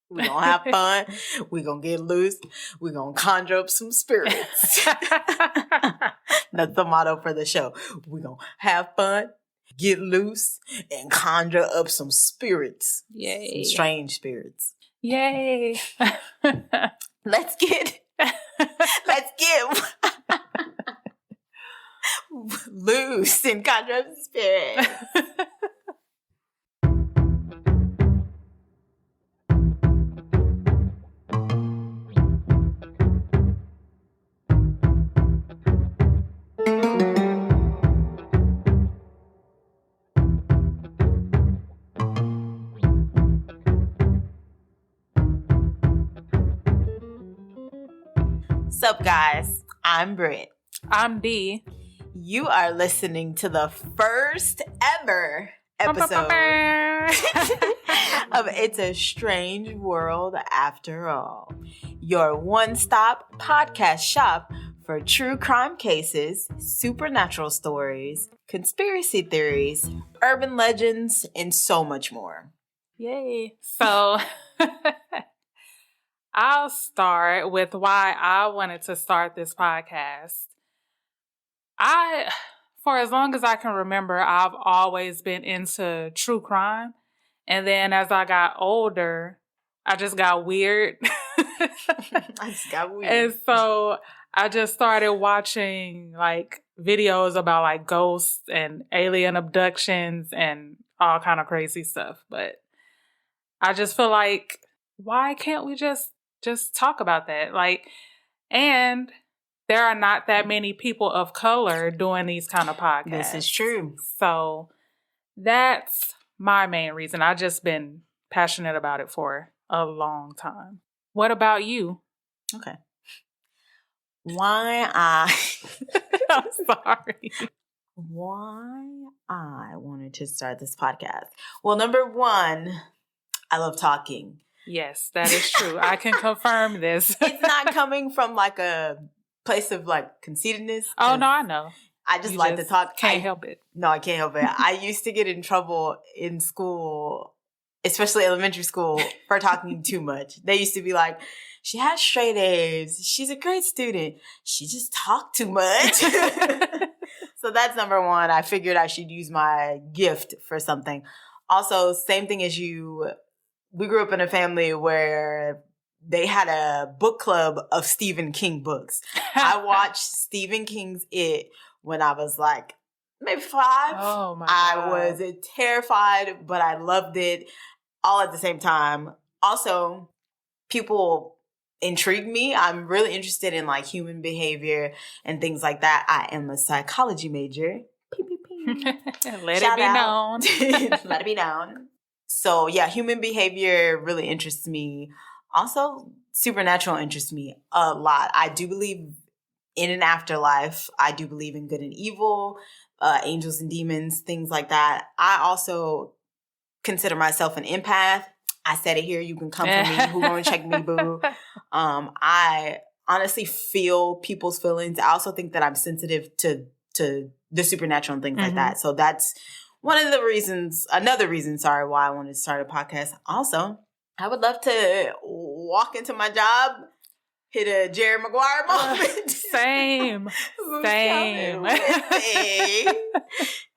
We're going to have fun. We're going to get loose. We're going to conjure up some spirits. That's the motto for the show. We're going to have fun, get loose, and conjure up some spirits. Yay. Some strange spirits. Yay. Let's get loose and conjure up some spirits. What's up, guys? I'm Britt. I'm Dee. You are listening to the first ever episode of It's a Strange World After All, your one-stop podcast shop for true crime cases, supernatural stories, conspiracy theories, urban legends, and so much more. Yay. So I'll start with why I wanted to start this podcast. For as long as I can remember, I've always been into true crime. And then as I got older, I just got weird. And so I just started watching like videos about like ghosts and alien abductions and all kind of crazy stuff. But I just feel like, why can't we just talk about that? Like, and there are not that many people of color doing these kind of podcasts. This is true. So that's my main reason. I've just been passionate about it for a long time. What about you? Okay. I'm sorry. Why I wanted to start this podcast. Well, number one, I love talking. Yes, that is true. I can confirm this. It's not coming from like a place of like conceitedness. Oh, no, I know. I just like to talk. Can't help it. No, I can't help it. I used to get in trouble in school, especially elementary school, for talking too much. They used to be like, she has straight A's. She's a great student. She just talked too much. So that's number one. I figured I should use my gift for something. Also, same thing as you. We grew up in a family where they had a book club of Stephen King books. I watched Stephen King's It when I was like maybe 5. Oh my God. I was terrified, but I loved it all at the same time. Also, people intrigue me. I'm really interested in like human behavior and things like that. I am a psychology major. Let it be known. Let it be known. So yeah, human behavior really interests me. Also, supernatural interests me a lot. I do believe in an afterlife. I do believe in good and evil, angels and demons, things like that. I also consider myself an empath. I said it here. You can come for me. Who gonna check me, boo? I honestly feel people's feelings. I also think that I'm sensitive to the supernatural and things like that. So that's one of the reasons, another reason, why I wanted to start a podcast. Also, I would love to walk into my job, hit a Jerry Maguire moment. Same.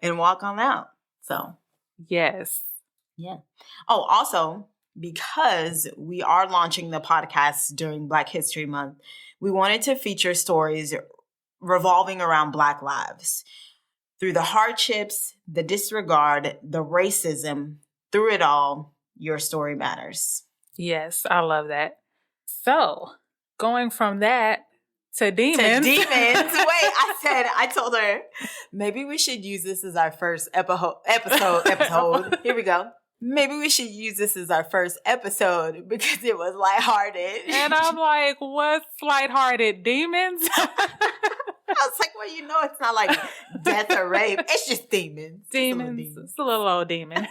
And walk on out. So. Yes. Yeah. Oh, also, because we are launching the podcast during Black History Month, we wanted to feature stories revolving around Black lives. Through the hardships, the disregard, the racism, through it all, your story matters. Yes, I love that. So, going from that to demons. Wait, I told her, maybe we should use this as our first episode. Here we go. Maybe we should use this as our first episode because it was lighthearted. And I'm like, what's lighthearted? Demons? I was like, well, it's not like death or rape. It's just demons. Demons. It's a little old demon.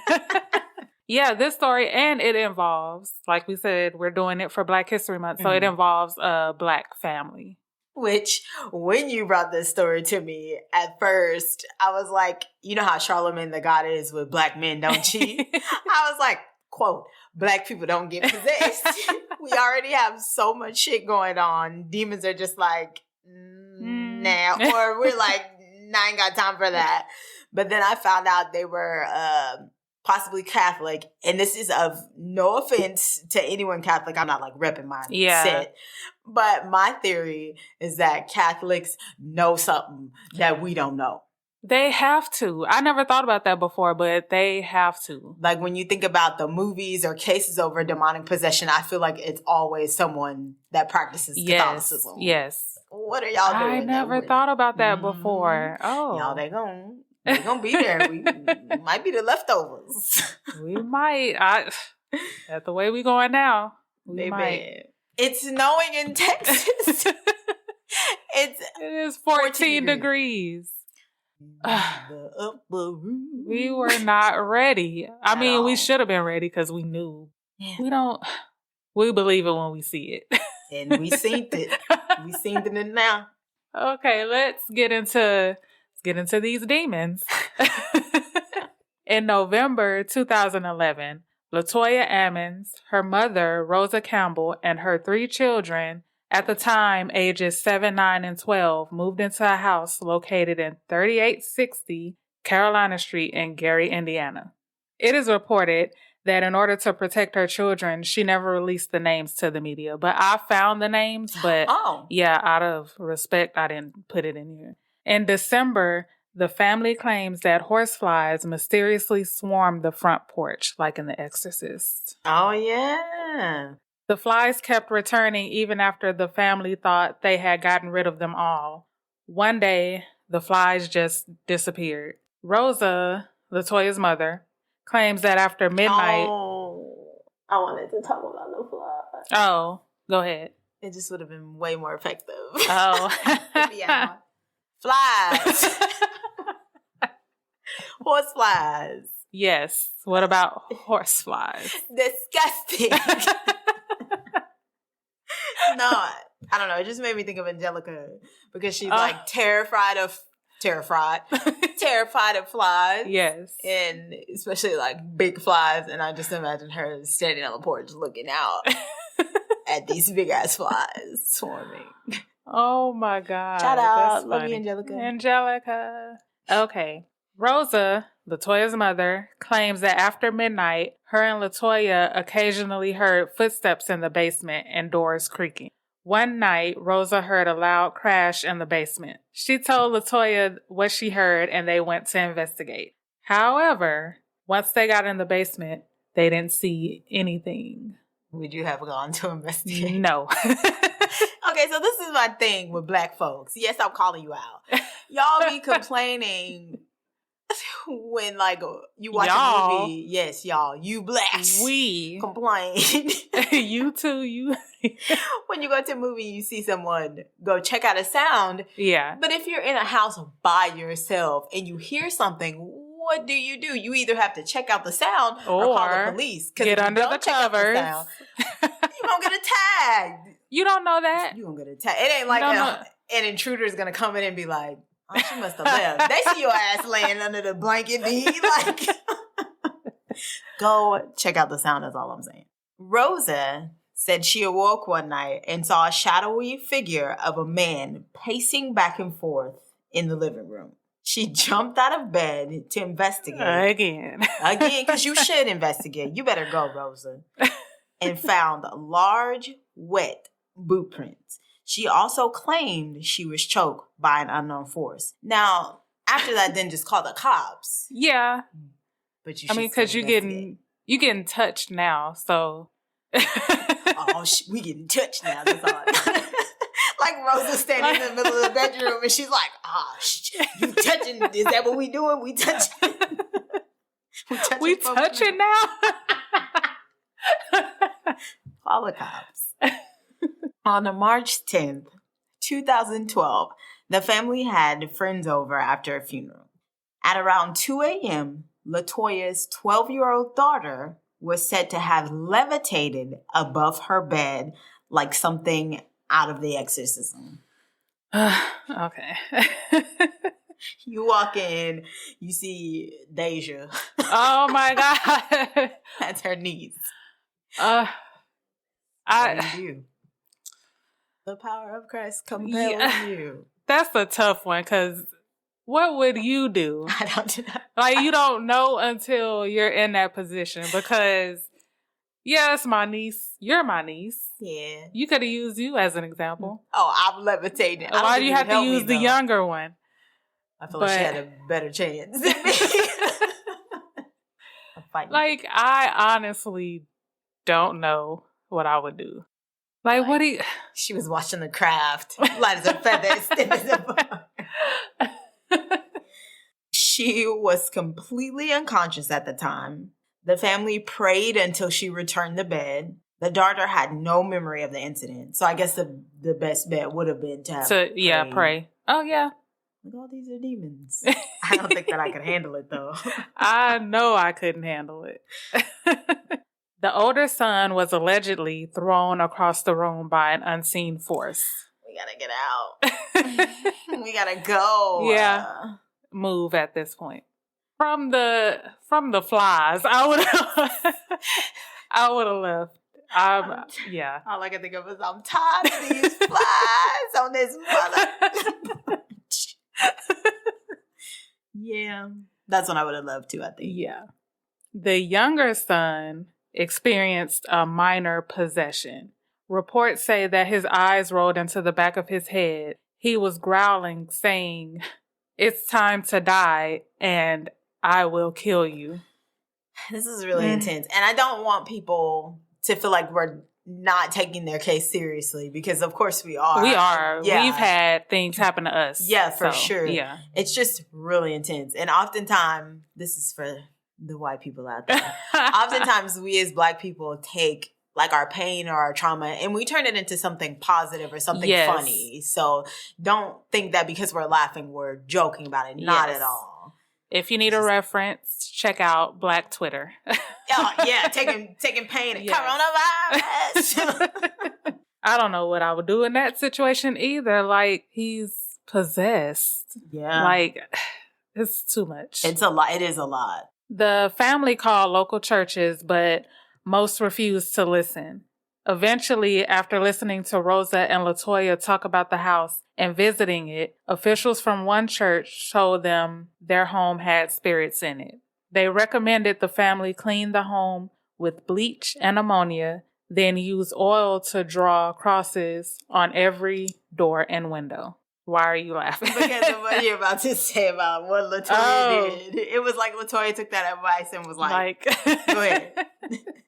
Yeah, this story, and it involves, like we said, we're doing it for Black History Month, so it involves a Black family. Which, when you brought this story to me, at first, I was like, you know how Charlemagne the God is with Black men don't cheat? I was like, quote, Black people don't get possessed. We already have so much shit going on. Demons are just like, nah. Or we're like, nah, I ain't got time for that. But then I found out they were possibly Catholic. And this is of no offense to anyone Catholic. I'm not like repping my set. But my theory is that Catholics know something that we don't know. They have to. I never thought about that before, but they have to. Like when you think about the movies or cases over demonic possession, I feel like it's always someone that practices Catholicism. Yes. What are y'all doing? I never thought about that before. Oh. Y'all, they gonna be there. We might be the leftovers. We might. That's the way we going now. We might. It's snowing in Texas. It is 14 degrees. We were not ready. I mean, we should have been ready because we knew. Yeah. We believe it when we see it. And we seen it. We seen it now. Okay, let's get into these demons. In November 2011, Latoya Ammons, her mother, Rosa Campbell, and her 3 children, at the time ages 7, 9, and 12, moved into a house located in 3860 Carolina Street in Gary, Indiana. It is reported that in order to protect her children, she never released the names to the media. But I found the names, but out of respect, I didn't put it in here. In December, the family claims that horseflies mysteriously swarmed the front porch, like in The Exorcist. Oh, yeah. The flies kept returning even after the family thought they had gotten rid of them all. One day, the flies just disappeared. Rosa, Latoya's mother, claims that after midnight... Oh, I wanted to talk about the flies. Oh, go ahead. It just would have been way more effective. Oh. Yeah. Flies. Horse flies. Yes. What about horse flies? Disgusting. No, I don't know. It just made me think of Angelica because she's like terrified of flies. Yes. And especially like big flies. And I just imagine her standing on the porch looking out at these big ass flies swarming. Oh my God. Shout out. Love you, Angelica. Angelica. Okay. Rosa, Latoya's mother, claims that after midnight, her and Latoya occasionally heard footsteps in the basement and doors creaking. One night, Rosa heard a loud crash in the basement. She told Latoya what she heard and they went to investigate. However, once they got in the basement, they didn't see anything. Would you have gone to investigate? No. Okay, so this is my thing with Black folks. Yes, I'm calling you out. Y'all be complaining when like you watch a movie. Yes, y'all. You Blacks. We complain. You too. You. When you go to a movie, you see someone go check out a sound. Yeah. But if you're in a house by yourself and you hear something, what do? You either have to check out the sound or call the police. Get under the covers. You don't get a tag. You don't know that. You don't get a tag. It ain't like an intruder is gonna come in and be like, "Oh, she must have left." They see your ass laying under the blanket, B. Like, go check out the sound. That's all I'm saying. Rosa said she awoke one night and saw a shadowy figure of a man pacing back and forth in the living room. She jumped out of bed to investigate. Again, because you should investigate. You better go, Rosa. And found large, wet boot prints. She also claimed she was choked by an unknown force. Now, after that, then just call the cops. Yeah. But you because you getting touched now, so... we getting touched now. That's all. Like Rosa standing in the middle of the bedroom and she's like, you touching? Is that what we doing? We touching? We touching now? Call the cops. On March 10th, 2012, the family had friends over after a funeral. At around 2 a.m., Latoya's 12-year-old daughter was said to have levitated above her bed like something out of The Exorcism. Okay. You walk in, you see Deja. Oh my God. That's her niece. I What do you do? The power of Christ compels you. That's a tough one because what would you do? I don't know. Like, you don't know until you're in that position because, it's my niece. You're my niece. Yeah. You could have used you as an example. Oh, I'm levitating. Why do you have to use the younger one? I feel like she had a better chance than me. I'm fighting. Like, I honestly don't know what I would do. Like, what do you... She was watching The Craft. Light as a feather, stiff as a bar. She was completely unconscious at the time. The family prayed until she returned to bed. The daughter had no memory of the incident. So I guess the best bet would have been to have pray. Oh, yeah. Like, all these are demons. I don't think that I could handle it, though. I know I couldn't handle it. The older son was allegedly thrown across the room by an unseen force. We gotta get out. We gotta go. Yeah. Move at this point. From the flies, I would have left. All I can think of is I'm tired of these flies on this mother. Yeah. That's what I would have loved to, I think. Yeah. The younger son experienced a minor possession. Reports say that his eyes rolled into the back of his head. He was growling, saying, "It's time to die, and I will kill you." This is really intense. And I don't want people to feel like we're not taking their case seriously, because of course we are. We are. Yeah. We've had things happen to us. Yeah, for sure. Yeah. It's just really intense. And oftentimes, this is for the white people out there. Oftentimes we as Black people take like our pain or our trauma and we turn it into something positive or something funny. So don't think that because we're laughing, we're joking about it. Not at all. If you need a reference, check out Black Twitter. Taking pain and coronavirus. I don't know what I would do in that situation either. Like, he's possessed. Yeah. Like, it's too much. It's a lot. It is a lot. The family called local churches, but most refused to listen. Eventually, after listening to Rosa and Latoya talk about the house and visiting it, officials from one church told them their home had spirits in it. They recommended the family clean the home with bleach and ammonia, then use oil to draw crosses on every door and window. Why are you laughing? Because of what you're about to say about what Latoya did. It was like Latoya took that advice and was like go ahead.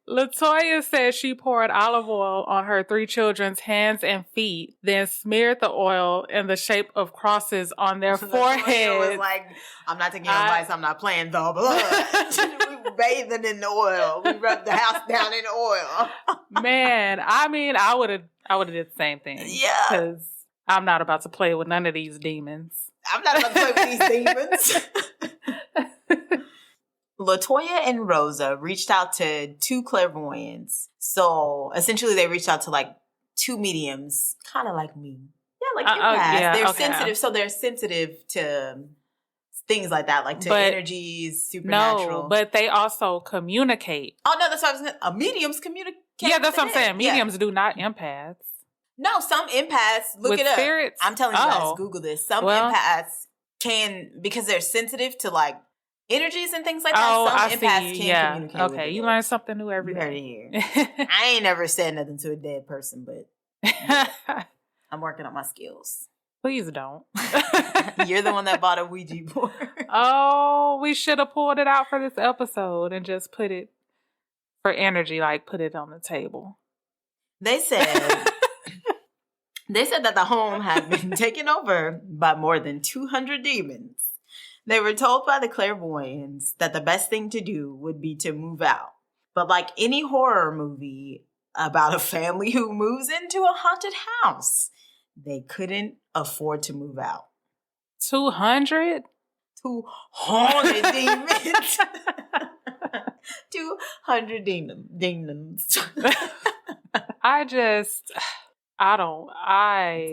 Latoya said she poured olive oil on her 3 children's hands and feet, then smeared the oil in the shape of crosses on their foreheads. Latoya was like, I'm not taking your advice, I'm not playing the blood. We were bathing in the oil. We rubbed the house down in oil. Man, I mean, I would have did the same thing. Yeah. Because I'm not about to play with none of these demons. I'm not about to play with these demons. Latoya and Rosa reached out to 2 clairvoyants. So essentially they reached out to like 2 mediums, kind of like me. Yeah, like empaths. They're sensitive. So they're sensitive to things like that, like to energies, supernatural. No, but they also communicate. Oh, no, that's what I was going to say. Mediums communicate. Yeah, that's what I'm saying. Mediums do not empaths. No, some empaths, look with it up. Spirits? I'm telling you guys, Google this. Some empaths can, because they're sensitive to like energies and things like that. Some empaths can communicate. Okay, with you learn something new every day. I ain't never said nothing to a dead person, but I'm working on my skills. Please don't. You're the one that bought a Ouija board. Oh, we should have pulled it out for this episode and just put it for energy, like put it on the table. They said that the home had been taken over by more than 200 demons. They were told by the clairvoyants that the best thing to do would be to move out. But like any horror movie about a family who moves into a haunted house, they couldn't afford to move out. 200? 200 demons. 200 demons. That's a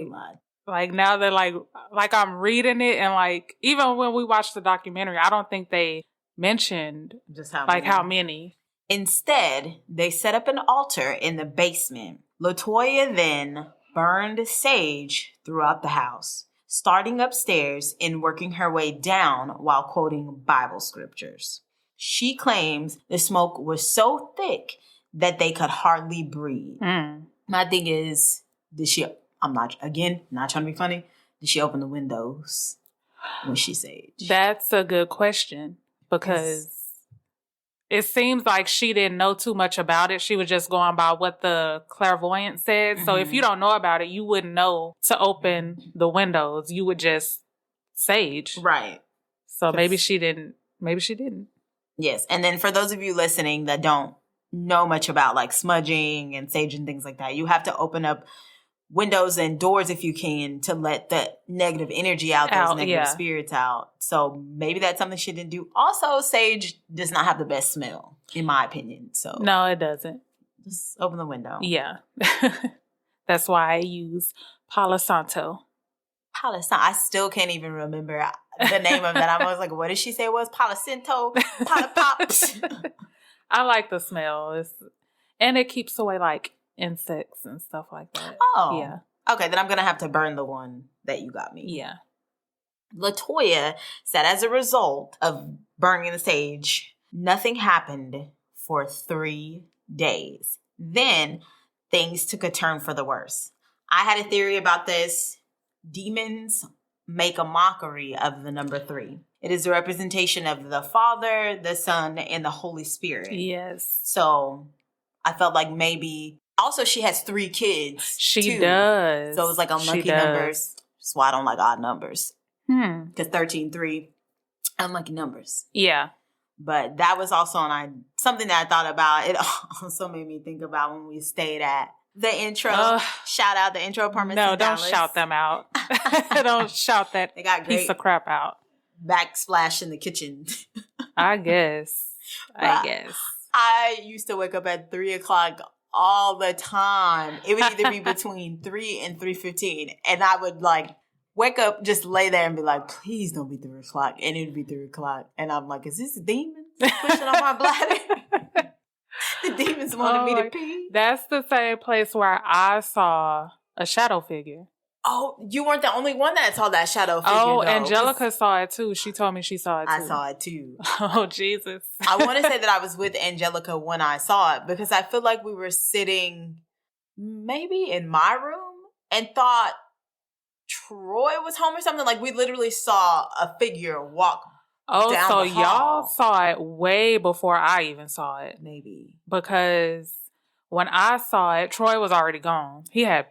lot. Like now that like I'm reading it, and like even when we watched the documentary, I don't think they mentioned Just how like many. how many. Instead, they set up an altar in the basement. Latoya then burned sage throughout the house, starting upstairs and working her way down while quoting Bible scriptures. She claims the smoke was so thick that they could hardly breathe. My thing is, I'm not trying to be funny, did she open the windows when she saged? That's a good question, because it seems like she didn't know too much about it. She was just going by what the clairvoyant said. So if you don't know about it, you wouldn't know to open the windows. You would just sage. Right. So maybe she didn't. Maybe she didn't. Yes. And then for those of you listening that don't know much about like smudging and sage and things like that, you have to open up windows and doors if you can to let the negative energy out, those negative spirits out. So maybe that's something she didn't do. Also, sage does not have the best smell, in my opinion. So no, it doesn't. Just open the window. Yeah. That's why I use Palo Santo. Palo Santo. I still can't even remember the name of that. I was like, what did she say it was? Palo Santo? Palo Pops? I like the smell. And it keeps away like insects and stuff like that. Oh. Yeah. Okay, then I'm going to have to burn the one that you got me. Yeah. Latoya said as a result of burning the sage, nothing happened for 3 days. Then things took a turn for the worse. I had a theory about this. Demons make a mockery of the number 3. It is a representation of the Father, the Son, and the Holy Spirit. Yes. So I felt like maybe... Also, she has 3 kids. She does. So it was like unlucky numbers. That's why I don't like odd numbers. Because 13, 3, unlucky numbers. Yeah. But that was also something that I thought about. It also made me think about when we stayed at the intro. Shout out the intro apartments. No, don't shout them out. Don't shout that they got great piece of crap out. Backsplash in the kitchen. I guess. I used to wake up at 3 o'clock all the time. It would either be between 3 and 3:15. And I would like wake up, just lay there and be like, please don't be 3 o'clock. And it would be 3 o'clock. And I'm like, is this a demon pushing on my bladder? The demons wanted me to pee. That's the same place where I saw a shadow figure. Oh, you weren't the only one that saw that shadow figure. Oh, though. Angelica saw it too. She told me she saw it too. I saw it too. Oh, Jesus. I want to say that I was with Angelica when I saw it, because I feel like we were sitting maybe in my room and thought Troy was home or something. Like we literally saw a figure walk down the hall. Y'all saw it way before I even saw it. Maybe. Because when I saw it, Troy was already gone. He had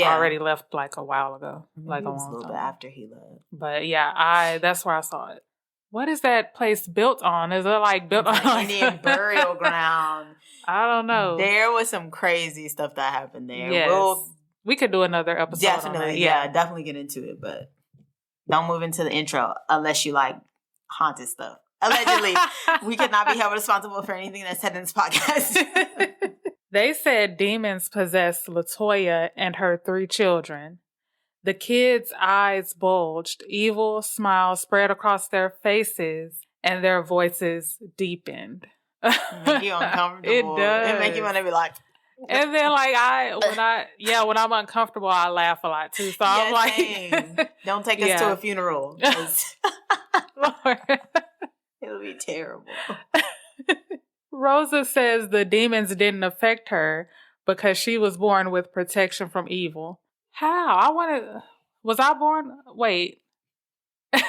already left like a while ago. Like a long little time. bit after he left. But yeah, that's where I saw it. What is that place built on? Is it like built on Indian burial ground? I don't know. There was some crazy stuff that happened there. Yes. We could do another episode. Definitely, on that. yeah, definitely get into it. But don't move into the intro unless you like haunted stuff. Allegedly, we could not be held responsible for anything that's said in this podcast. They said demons possessed Latoya and her 3 children. The kids' eyes bulged, evil smiles spread across their faces, and their voices deepened. Make you uncomfortable. It does. It make you want to be like. And then, like when I'm uncomfortable, I laugh a lot too. So I'm like, same. Don't take us to a funeral. Lord. It'll be terrible. Rosa says the demons didn't affect her because she was born with protection from evil. How? Was I born? Wait. How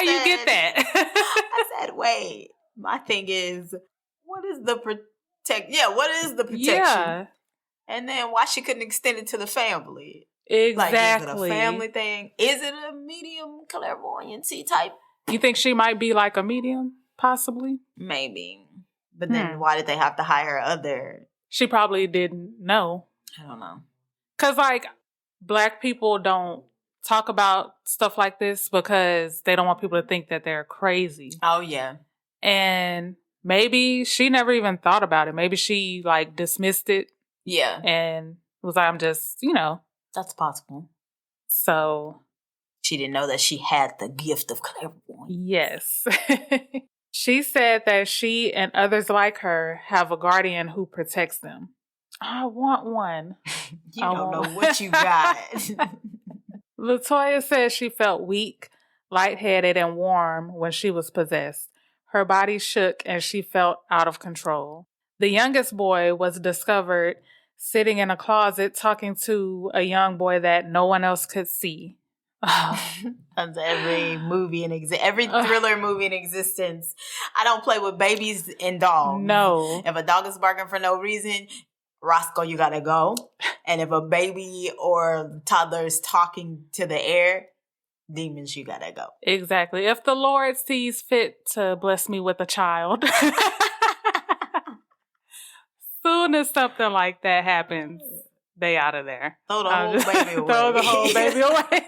you get that? I said, wait. My thing is, what is the what is the protection? Yeah. And then why she couldn't extend it to the family? Exactly. Like, is it a family thing? Is it a medium clairvoyancy type? You think she might be like a medium? Possibly. Maybe. But then why did they have to hire other? She probably didn't know. I don't know. Because, like, Black people don't talk about stuff like this because they don't want people to think that they're crazy. Oh, yeah. And maybe she never even thought about it. Maybe she, like, dismissed it. Yeah. And was like, I'm just, That's possible. So she didn't know that she had the gift of clairvoyance. Yes. She said that she and others like her have a guardian who protects them. I want one. You don't know what you got. Latoya says she felt weak, lightheaded, and warm when she was possessed. Her body shook and she felt out of control. The youngest boy was discovered sitting in a closet talking to a young boy that no one else could see. That's every movie every thriller movie in existence. I don't play with babies and dogs. No. If a dog is barking for no reason, Roscoe, you gotta go. And if a baby or toddler is talking to the air, demons, you gotta go. Exactly. If the Lord sees fit to bless me with a child, soon as something like that happens, they out of there. Throw the whole baby away. Throw the whole baby away.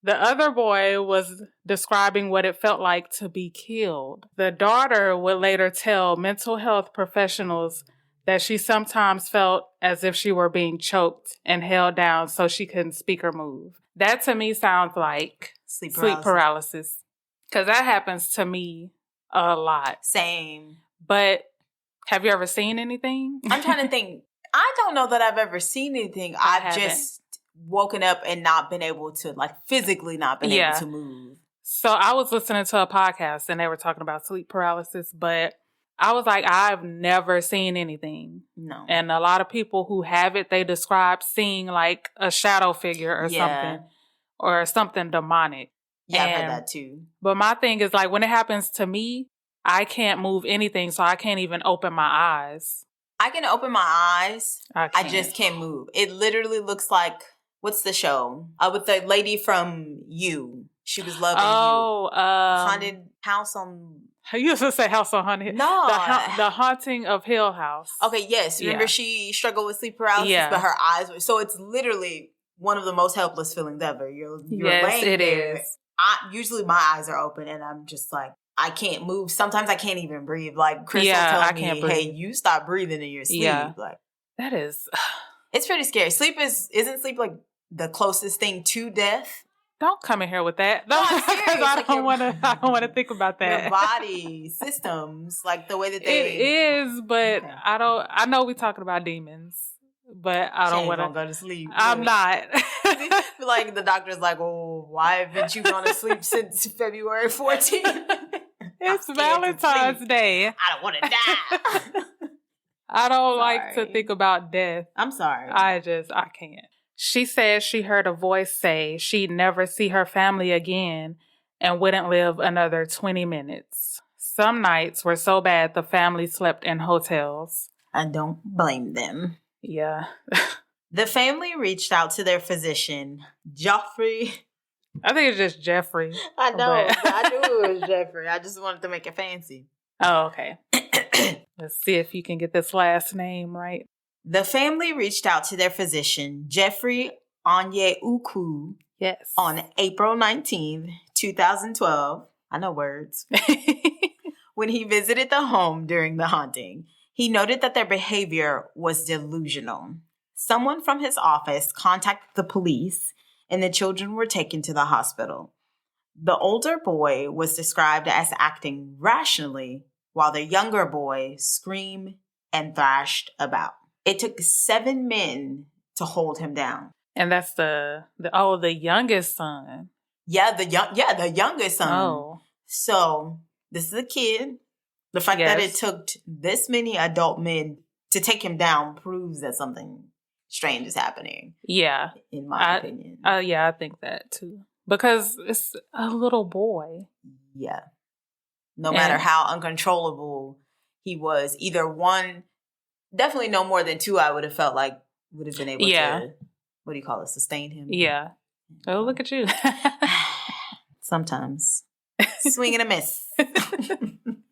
The other boy was describing what it felt like to be killed. The daughter would later tell mental health professionals that she sometimes felt as if she were being choked and held down so she couldn't speak or move. That to me sounds like sleep paralysis. Because that happens to me a lot. Same. But have you ever seen anything? I'm trying to think. I don't know that I've ever seen anything. I've just woken up and not been able to, physically not been able to move. So I was listening to a podcast and they were talking about sleep paralysis, but I was like, I've never seen anything. No. And a lot of people who have it, they describe seeing like a shadow figure or something, or something demonic. Yeah, I've heard that too. But my thing is when it happens to me, I can't move anything, so I can't even open my eyes. I can open my eyes. I just can't move. It literally looks like, what's the show? With the lady from You. She was loving You. Haunted House on... I used to say House on Haunted. No. The Haunting of Hill House. Okay, yes. Remember she struggled with sleep paralysis, but her eyes were... So it's literally one of the most helpless feelings ever. You're laying there. It is. Usually my eyes are open and I'm just like, I can't move. Sometimes I can't even breathe. Chris will tell me, hey, you stop breathing in your sleep. Yeah. That is... It's pretty scary. Isn't sleep the closest thing to death? Don't come in here with that. No, I don't want to think about that. Your body systems, the way that they... It is, but okay. I know we're talking about demons, but I don't want to go to sleep. I'm not. The doctor's like, oh, why haven't you gone to sleep since February 14th? It's Valentine's Day. I don't want to die. I don't like to think about death. I'm sorry. I can't. She says she heard a voice say she'd never see her family again and wouldn't live another 20 minutes. Some nights were so bad the family slept in hotels. I don't blame them. Yeah. The family reached out to their physician, Geoffrey. I think it's just Jeffrey. I know. I knew it was Jeffrey. I just wanted to make it fancy. Oh, okay. Let's see if you can get this last name right. The family reached out to their physician, Jeffrey Onyeuku, on April 19th, 2012. I know words. When he visited the home during the haunting, he noted that their behavior was delusional. Someone from his office contacted the police, and the children were taken to the hospital. The older boy was described as acting rationally, while the younger boy screamed and thrashed about. It took 7 men to hold him down. And that's the youngest son. Yeah, the youngest son. Oh. So this is a kid. The fact that it took this many adult men to take him down proves that something strange is happening. Yeah. In my opinion. I think that too. Because it's a little boy. Yeah. No matter how uncontrollable he was, either one, definitely no more than two, I would have felt like would have been able to, what do you call it, sustain him. Yeah. Oh, look at you. Sometimes. Swing and a miss.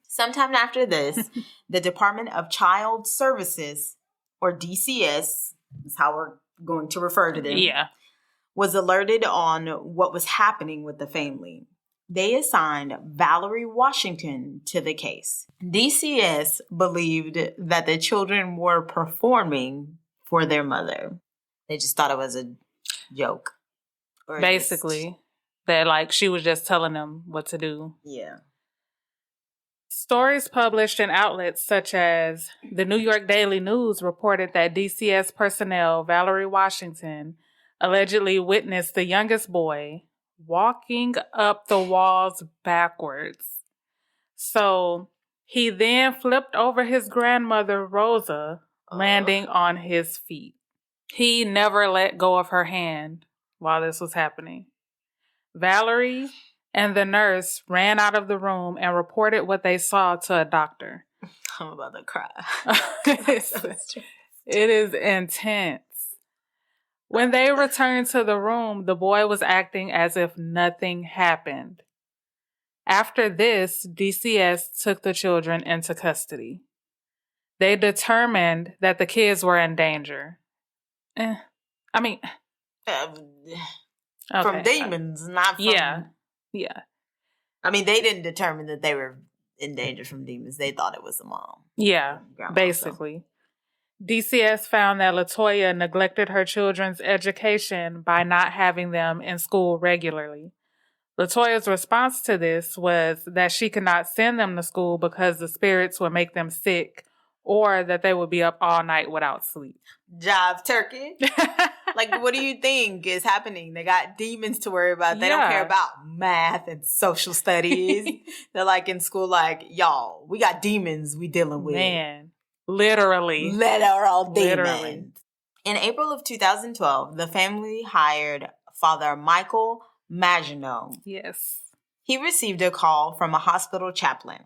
Sometime after this, the Department of Child Services, or DCS, is how we're going to refer to them, was alerted on what was happening with the family. They assigned Valerie Washington to the case. DCS believed that the children were performing for their mother. They just thought it was a joke. Or Basically, that like she was just telling them what to do. Yeah. Stories published in outlets such as the New York Daily News reported that DCS personnel Valerie Washington allegedly witnessed the youngest boy walking up the walls backwards. So he then flipped over his grandmother, Rosa, landing on his feet. He never let go of her hand while this was happening. Valerie and the nurse ran out of the room and reported what they saw to a doctor. I'm about to cry. It is intense. When they returned to the room, the boy was acting as if nothing happened. After this, DCS took the children into custody. They determined that the kids were in danger. From demons, not from... Yeah. I mean, they didn't determine that they were in danger from demons. They thought it was the mom. Yeah, basically. So. DCS found that Latoya neglected her children's education by not having them in school regularly. Latoya's response to this was that she could not send them to school because the spirits would make them sick or that they would be up all night without sleep. Jive turkey. Like, what do you think is happening? They got demons to worry about. They don't care about math and social studies. They're like in school, like, y'all, we got demons we dealing with. Man, literally. Literal demons. In April of 2012, the family hired Father Michael Maginot. Yes. He received a call from a hospital chaplain.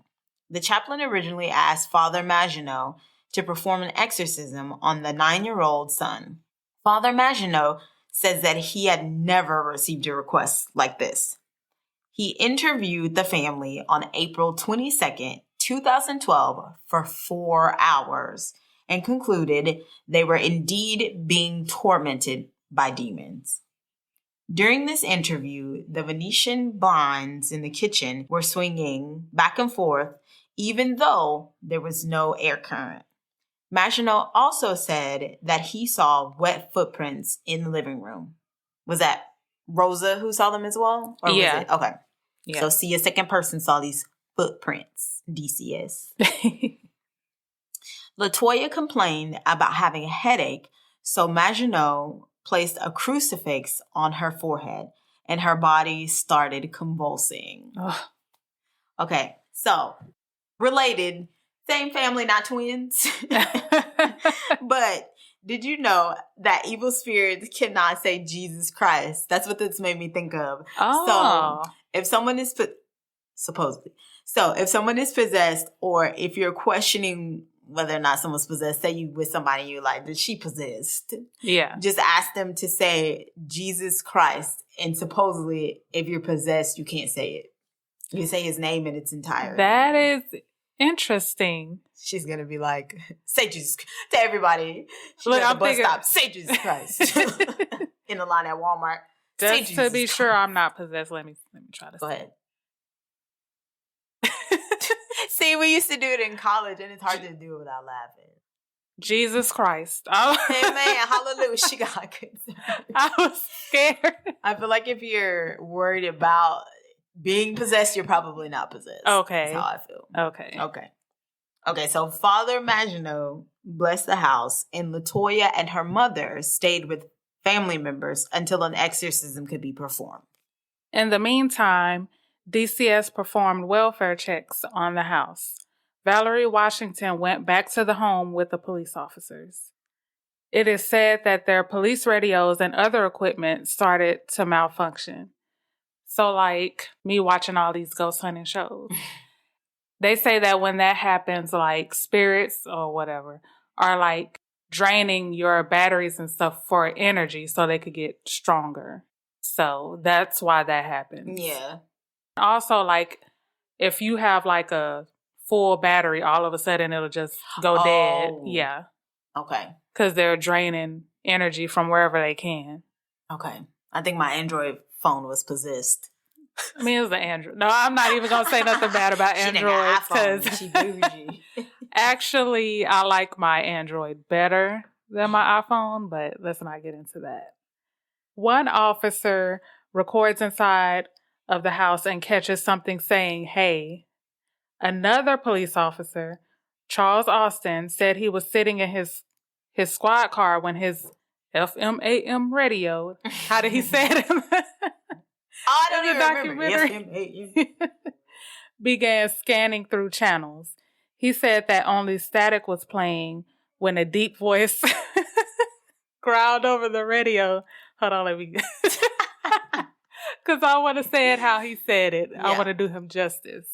The chaplain originally asked Father Maginot to perform an exorcism on the 9-year-old son. Father Maginot says that he had never received a request like this. He interviewed the family on April 22nd, 2012 for 4 hours and concluded they were indeed being tormented by demons. During this interview, the Venetian blinds in the kitchen were swinging back and forth even though there was no air current. Maginot also said that he saw wet footprints in the living room. Was that Rosa who saw them as well? Or was it? Okay. Yeah. So see, a second person saw these footprints, DCS. Latoya complained about having a headache, so Maginot placed a crucifix on her forehead and her body started convulsing. Ugh. Okay, so related, same family, not twins. But did you know that evil spirits cannot say Jesus Christ? That's what this made me think of. Oh. So if someone is supposedly, so if someone is possessed, or if you're questioning whether or not someone's possessed, say you with somebody, you're like, is she possessed? Yeah. Just ask them to say Jesus Christ. And supposedly, if you're possessed, you can't say it. You say his name in its entirety. That is interesting. She's going to be like, say Jesus to everybody. Look, I'm bus stop, say Jesus Christ. In the line at Walmart. Just to be sure I'm not possessed, let me try to go ahead. See, we used to do it in college, and it's hard to do it without laughing. Jesus Christ. Oh. Amen. Hallelujah. She got good. I was scared. I feel like if you're worried about being possessed, you're probably not possessed. Okay. That's how I feel. Okay. Okay, so Father Maginot blessed the house, and Latoya and her mother stayed with family members until an exorcism could be performed. In the meantime, DCS performed welfare checks on the house. Valerie Washington went back to the home with the police officers. It is said that their police radios and other equipment started to malfunction. So like me watching all these ghost hunting shows. They say that when that happens, like spirits or whatever are like draining your batteries and stuff for energy so they could get stronger. So that's why that happens. Yeah. Also, like, if you have, like, a full battery, all of a sudden it'll just go dead. Yeah. Okay. Because they're draining energy from wherever they can. Okay. I think my Android phone was possessed. I mean, it was an Android. No, I'm not even going to say nothing bad about Android. She bougie. Actually, I like my Android better than my iPhone, but let's not get into that. One officer records inside of the house and catches something saying, "Hey." Another police officer, Charles Austin, said he was sitting in his squad car when his FM/AM radio, how did he say it? I don't even remember. FM/AM. began scanning through channels. He said that only static was playing when a deep voice growled over the radio. Hold on, let me... Because I want to say it how he said it. Yeah. I want to do him justice.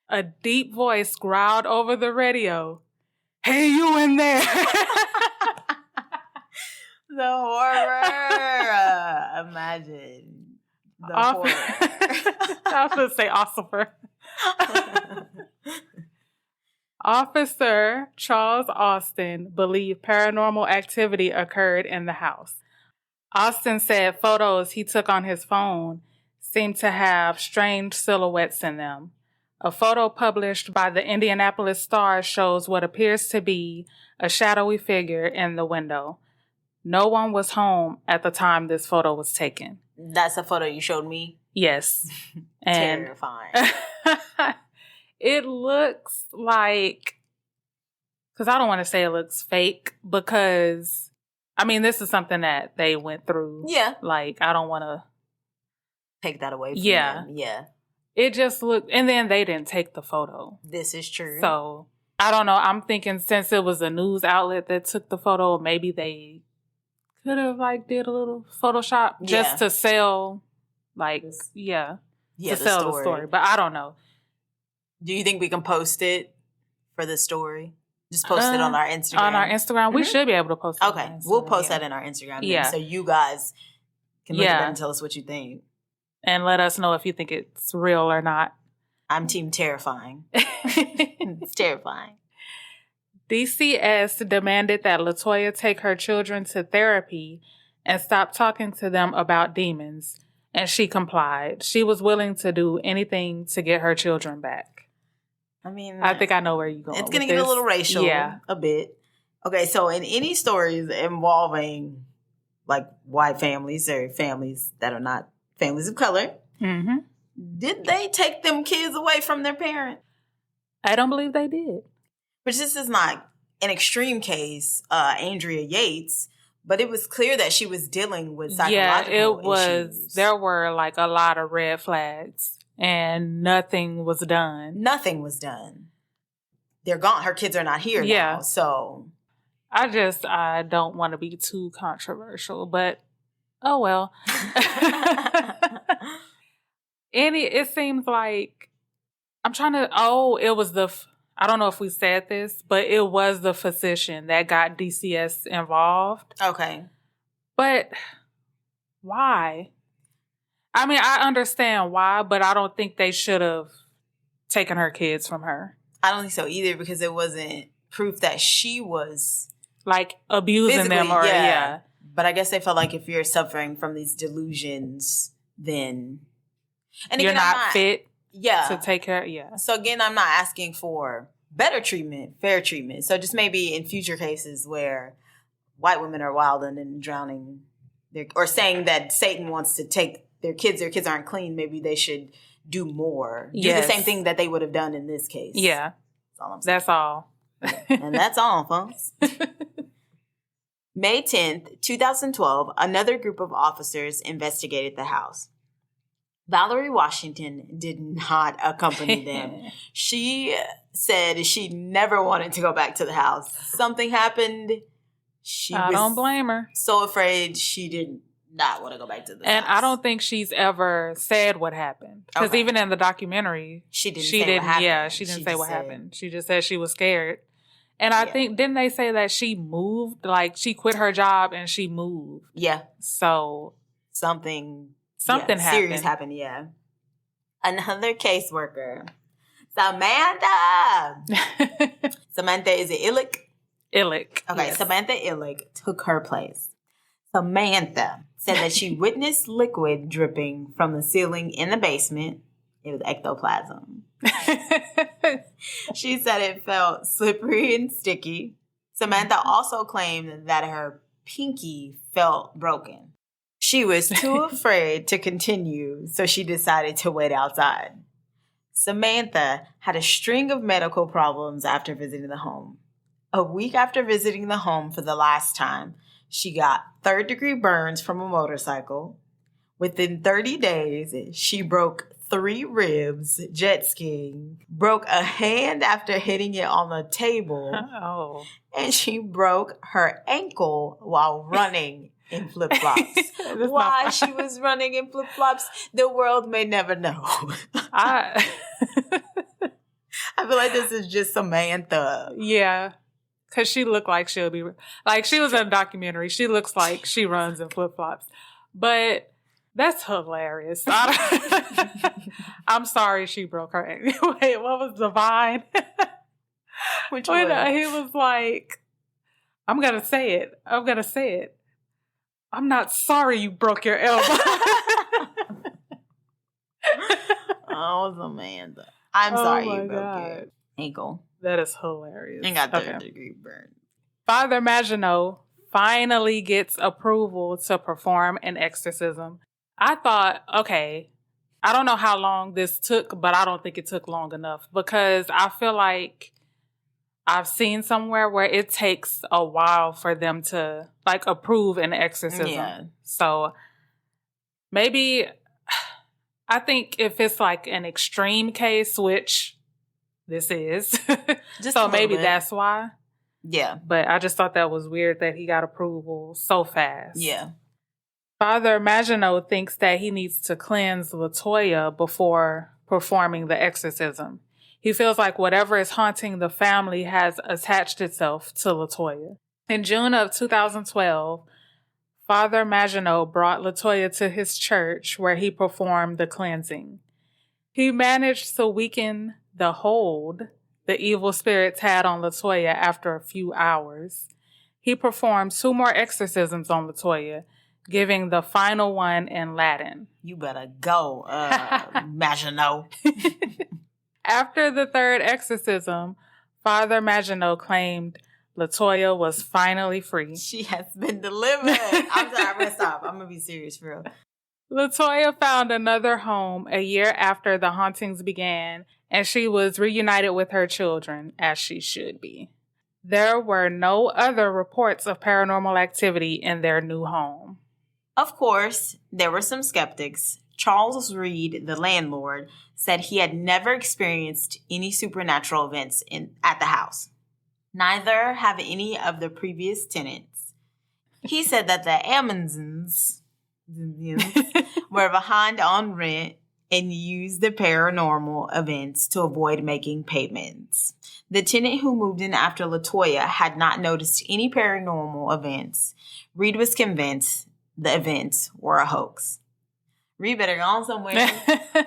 A deep voice growled over the radio. "Hey, you in there." The horror. Imagine. The horror. I was going to say Ossifer. Officer Charles Austin believed paranormal activity occurred in the house. Austin said photos he took on his phone seemed to have strange silhouettes in them. A photo published by the Indianapolis Star shows what appears to be a shadowy figure in the window. No one was home at the time this photo was taken. That's a photo you showed me? Yes. And terrifying. It looks like, because I don't want to say it looks fake, because, I mean, this is something that they went through. Yeah. Like, I don't want to take that away from them. Yeah. It just looked, and then they didn't take the photo. This is true. So, I don't know. I'm thinking since it was a news outlet that took the photo, maybe they could have, like, did a little Photoshop just to sell, like, to sell the story. But I don't know. Do you think we can post it for the story? Just post it on our Instagram. On our Instagram. Mm-hmm. We should be able to post it. Okay. We'll post that in our Instagram. Yeah. So you guys can look at that and tell us what you think. And let us know if you think it's real or not. I'm team terrifying. It's terrifying. DCS demanded that Latoya take her children to therapy and stop talking to them about demons. And she complied. She was willing to do anything to get her children back. I mean, I think I know where you're going. It's going to get a little racial. A bit. Okay, so in any stories involving like white families or families that are not families of color, did they take them kids away from their parent? I don't believe they did. But this is not an extreme case, Andrea Yates, but it was clear that she was dealing with psychological issues. There were like a lot of red flags and nothing was done. Nothing was done. They're gone. Her kids are not here now, so. I don't want to be too controversial, but oh well. It seems like it was I don't know if we said this, but it was the physician that got DCS involved. Okay. But why? I mean, I understand why, but I don't think they should have taken her kids from her. I don't think so either, because it wasn't proof that she was like abusing them or But I guess they felt like if you're suffering from these delusions, then you're not fit to take care. Yeah. So again, I'm not asking for better treatment, fair treatment. So just maybe in future cases where white women are wilding and drowning, or saying that Satan wants to take their kids aren't clean, maybe they should do more. Do the same thing that they would have done in this case. Yeah. That's all I'm saying. That's all. And that's all, folks. May 10th, 2012, another group of officers investigated the house. Valerie Washington did not accompany them. She said she never wanted to go back to the house. Something happened. I don't blame her. So afraid she did not want to go back to the house. And I don't think she's ever said what happened. Because even in the documentary, she didn't say what happened. Yeah, she didn't say what happened. She just said she was scared. And I think, didn't they say that she moved? Like, she quit her job and she moved. Yeah. So. Something happened. Serious happened, yeah. Another caseworker. Samantha! Samantha, is it Illick? Illick. Okay, yes. Samantha Illick took her place. Samantha said that she witnessed liquid dripping from the ceiling in the basement. It was ectoplasm. She said it felt slippery and sticky. Samantha also claimed that her pinky felt broken. She was too afraid to continue, so she decided to wait outside. Samantha had a string of medical problems after visiting the home. A week after visiting the home for the last time, she got third-degree burns from a motorcycle. Within 30 days, she broke 3 ribs jet skiing, broke a hand after hitting it on the table, and she broke her ankle while running in flip-flops. Why she was running in flip-flops, the world may never know. I feel like this is just Samantha. Yeah. Because she looked like she'll be... Like, she was in a documentary. She looks like she runs in flip-flops. But that's hilarious. I'm sorry she broke her ankle. Wait, what was the vine? Which one? He was like, I'm going to say it. I'm not sorry you broke your elbow. Oh, Samantha. I'm sorry you broke your ankle. That is hilarious. And got third-degree burn. Father Maginot finally gets approval to perform an exorcism. I thought, okay, I don't know how long this took, but I don't think it took long enough because I feel like I've seen somewhere where it takes a while for them to like approve an exorcism. Yeah. So maybe I think if it's like an extreme case, which this is, so maybe that's why. Yeah. But I just thought that was weird that he got approval so fast. Yeah. Father Maginot thinks that he needs to cleanse Latoya before performing the exorcism. He feels like whatever is haunting the family has attached itself to Latoya. In June of 2012, Father Maginot brought Latoya to his church where he performed the cleansing. He managed to weaken the hold the evil spirits had on Latoya after a few hours. He performed 2 more exorcisms on Latoya, giving the final one in Latin. You better go, Maginot. After the 3rd exorcism, Father Maginot claimed Latoya was finally free. She has been delivered. I'm sorry, I'm going to stop. I'm going to be serious for real. Latoya found another home a year after the hauntings began, and she was reunited with her children, as she should be. There were no other reports of paranormal activity in their new home. Of course, there were some skeptics. Charles Reed, the landlord, said he had never experienced any supernatural events at the house. Neither have any of the previous tenants. He said that the Ammons were behind on rent and used the paranormal events to avoid making payments. The tenant who moved in after Latoya had not noticed any paranormal events. Reed was convinced the events were a hoax. Reed better go on somewhere.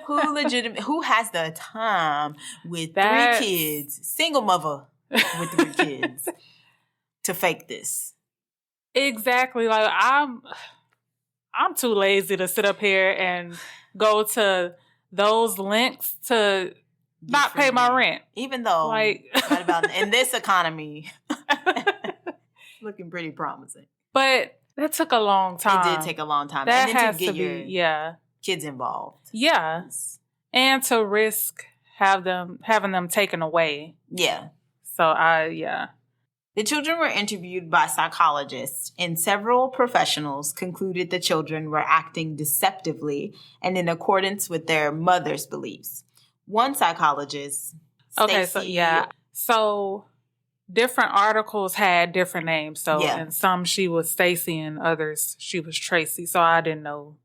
Who has the time with 3 kids, single mother with 3 kids, to fake this? Exactly. Like I'm too lazy to sit up here and go to those lengths to not pay my rent. Even though, in this economy, looking pretty promising. But that took a long time. It did take a long time. That and then has to get your yeah. kids involved. Yeah. And to risk having them taken away. Yeah. So The children were interviewed by psychologists, and several professionals concluded the children were acting deceptively and in accordance with their mother's beliefs. One psychologist, So different articles had different names. So in some she was Stacy and others she was Tracy. So I didn't know.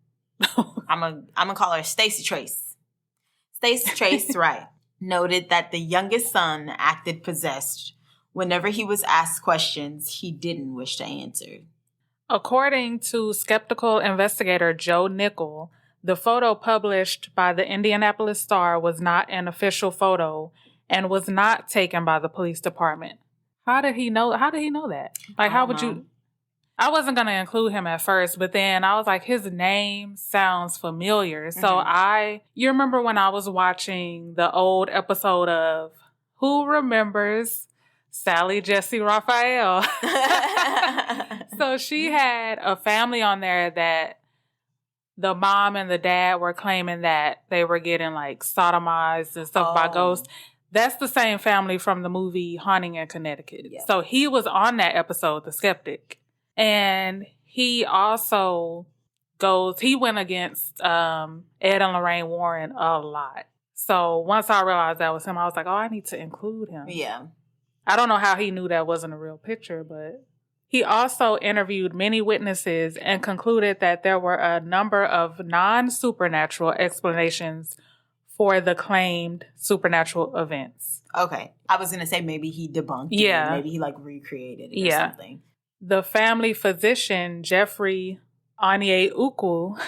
I'm gonna call her Stacy Trace. Stacy Trace, right, noted that the youngest son acted possessed. Whenever he was asked questions he didn't wish to answer. According to skeptical investigator Joe Nickel, the photo published by the Indianapolis Star was not an official photo and was not taken by the police department. How did he know that? Like, how would you... I wasn't going to include him at first, but then I was like, his name sounds familiar. Mm-hmm. So you remember when I was watching the old episode of Who Remembers Sally Jesse Raphael. So she had a family on there that the mom and the dad were claiming that they were getting like sodomized and stuff by ghosts. That's the same family from the movie Haunting in Connecticut. Yep. So he was on that episode, The Skeptic. And he also he went against Ed and Lorraine Warren a lot. So once I realized that was him, I was like, oh, I need to include him. Yeah. I don't know how he knew that wasn't a real picture, but he also interviewed many witnesses and concluded that there were a number of non-supernatural explanations for the claimed supernatural events. Okay. I was going to say maybe he debunked it. Yeah. Maybe he like recreated it or something. The family physician, Jeffrey Onye-Ukwu,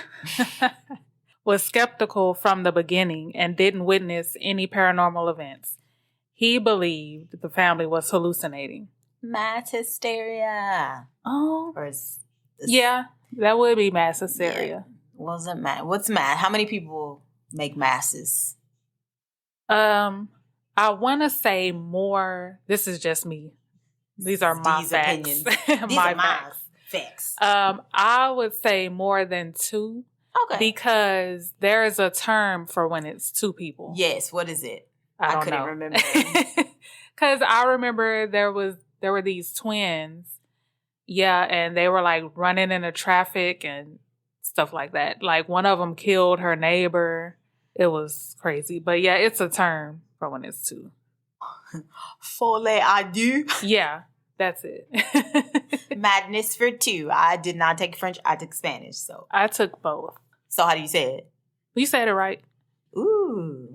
was skeptical from the beginning and didn't witness any paranormal events. He believed the family was hallucinating. Mass hysteria. Oh. Or is yeah, that would be mass hysteria. Yeah. Wasn't mass. What's mass? How many people make masses? I want to say more. This is just me. These are my facts. Opinions. These are my facts. I would say more than 2. Okay. Because there is a term for when it's 2 people. Yes. What is it? I couldn't remember. Because I remember there were these twins. Yeah, and they were like running into traffic and stuff like that. Like one of them killed her neighbor. It was crazy. But yeah, it's a term for when it's 2. Folle à deux. Yeah, that's it. Madness for 2. I did not take French. I took Spanish. So I took both. So how do you say it? You said it right. Ooh.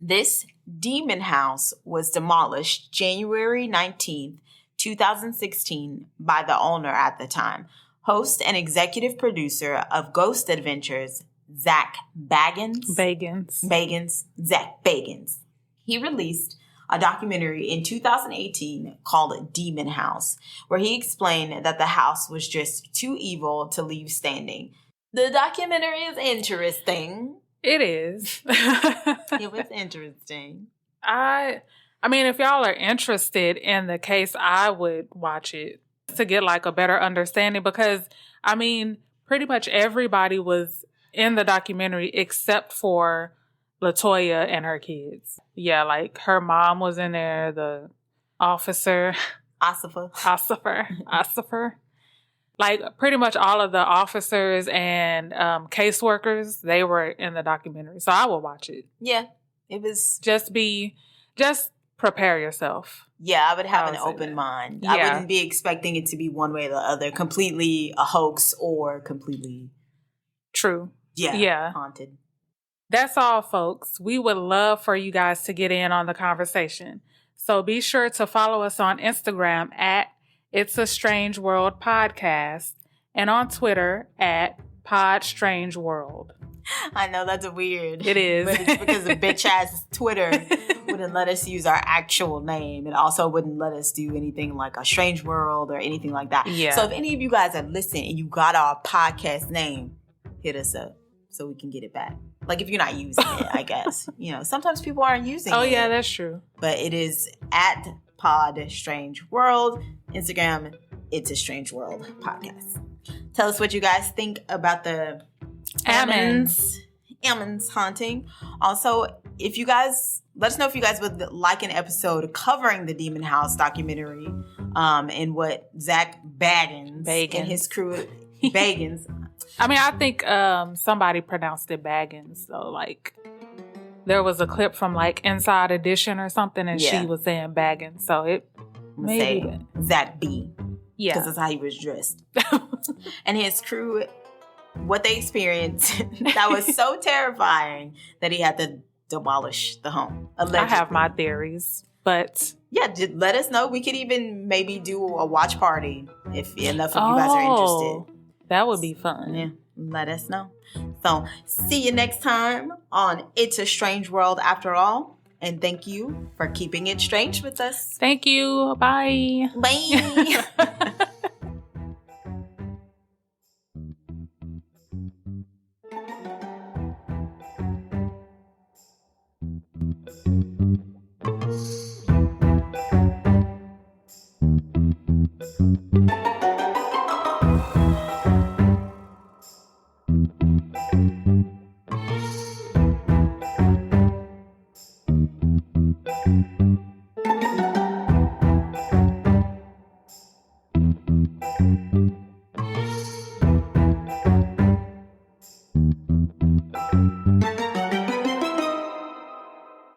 This demon house was demolished January 19th, 2016 by the owner at the time, host and executive producer of Ghost Adventures, Zach Bagans. Zach Bagans. He released a documentary in 2018 called Demon House, where he explained that the house was just too evil to leave standing. The documentary is interesting. It is. It was interesting. I mean, if y'all are interested in the case, I would watch it to get like a better understanding because, I mean, pretty much everybody was in the documentary except for Latoya and her kids. Yeah, like her mom was in there, the officer. Ossifer. Like pretty much all of the officers and caseworkers, they were in the documentary. So I will watch it. Yeah, it was... Just prepare yourself. Yeah, I would have an open mind. Yeah. I wouldn't be expecting it to be one way or the other, completely a hoax or completely... True. Yeah. Haunted. That's all, folks. We would love for you guys to get in on the conversation. So be sure to follow us on Instagram at It's a Strange World Podcast and on Twitter at Pod Strange World. I know that's weird. It is. But it's because the bitch-ass Twitter wouldn't let us use our actual name. It also wouldn't let us do anything like a Strange World or anything like that. Yeah. So if any of you guys have listened and you got our podcast name, hit us up so we can get it back. Like if you're not using it, I guess. You know, sometimes people aren't using it. Oh, yeah, that's true. But it is at Pod Strange World. Instagram, It's a Strange World Podcast. Tell us what you guys think about the Ammons haunting. Also, if you guys, let us know if you guys would like an episode covering the Demon House documentary and what Zach Bagans and his crew, Bagans. I mean, I think somebody pronounced it Baggins. So, like, there was a clip from, like, Inside Edition or something, and she was saying Baggins. So, it maybe Zach B. Yeah. Because that's how he was dressed. And his crew, what they experienced, that was so terrifying that he had to demolish the home. Allegedly. I have my theories, but... Yeah, just let us know. We could even maybe do a watch party if enough of you guys are interested. That would be fun. Yeah, let us know. So, see you next time on It's a Strange World After All. And thank you for keeping it strange with us. Thank you. Bye. Bye.